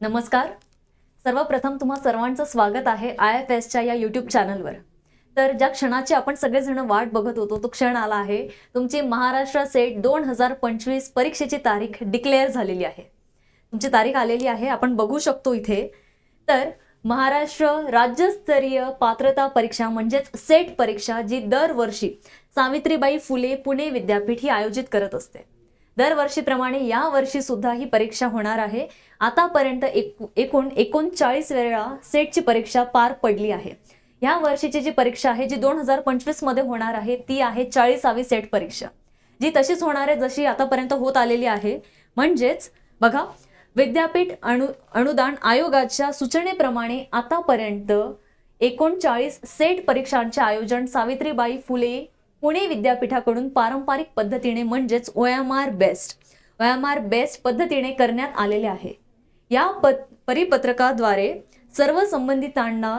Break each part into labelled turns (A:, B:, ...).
A: नमस्कार. सर्वप्रथम तुम्हा सर्वांचं स्वागत आहे IFSच्या या यूट्यूब चॅनलवर. तर ज्या क्षणाची आपण सगळेजण वाट बघत होतो तो क्षण आला आहे. तुमची महाराष्ट्र सेट 2025 परीक्षेची तारीख डिक्लेअर झालेली आहे. तुमची तारीख आलेली आहे, आपण बघू शकतो इथे. तर महाराष्ट्र राज्यस्तरीय पात्रता परीक्षा म्हणजेच सेट परीक्षा जी दरवर्षी सावित्रीबाई फुले पुणे विद्यापीठ ही आयोजित करत असते. दरवर्षीप्रमाणे या वर्षी सुद्धा ही परीक्षा होणार आहे. आतापर्यंत एकूण 39 वेळा सेटची परीक्षा पार पडली आहे. या वर्षीची जी परीक्षा आहे जी 2025 मध्ये होणार आहे ती आहे 40वी सेट परीक्षा, जी तशीच होणार आहे जशी आतापर्यंत होत आलेली आहे. म्हणजेच बघा, विद्यापीठ अनुदान आयोगाच्या सूचनेप्रमाणे आतापर्यंत 39 सेट परीक्षांचे आयोजन सावित्रीबाई फुले पुणे विद्यापीठाकडून पारंपरिक पद्धतीने म्हणजेच OMR बेस्ट पद्धतीने करण्यात आलेले आहे. या परिपत्रकाद्वारे सर्व संबंधितांना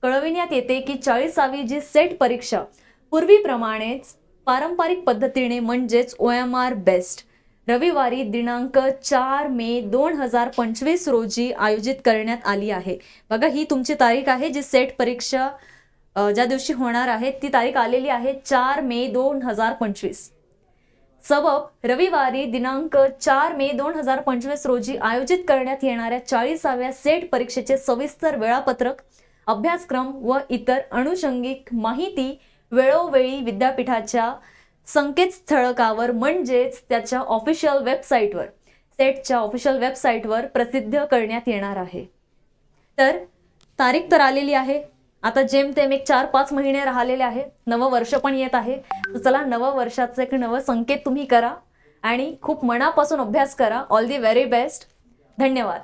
A: कळविण्यात येते की 40वी जी सेट परीक्षा पूर्वीप्रमाणेच पारंपरिक पद्धतीने म्हणजेच OMR बेस्ट रविवारी दिनांक 4 मे 2025 रोजी आयोजित करण्यात आली आहे. बघा, ही तुमची तारीख आहे जी सेट परीक्षा ज्या दिवशी होणार आहे ती तारीख आलेली आहे 4 मे 2025. सबब रविवारी दिनांक 4 मे 2025 रोजी आयोजित करण्यात येणाऱ्या 40व्या सेट परीक्षेचे सविस्तर वेळापत्रक, अभ्यासक्रम व इतर अनुषंगिक माहिती वेळोवेळी विद्यापीठाच्या संकेतस्थळावर म्हणजेच त्याच्या ऑफिशियल वेबसाईटवर, सेटच्या ऑफिशियल वेबसाईटवर प्रसिद्ध करण्यात येणार आहे. तर तारीख तर आलेली आहे. आता जेमतेम एक 4-5 महिने राहिलेले आहे. नवं वर्ष पण येत आहे. तर चला, नवं वर्षाचं एक नवं संकेत तुम्ही करा आणि खूप मनापासून अभ्यास करा. All the very best. धन्यवाद.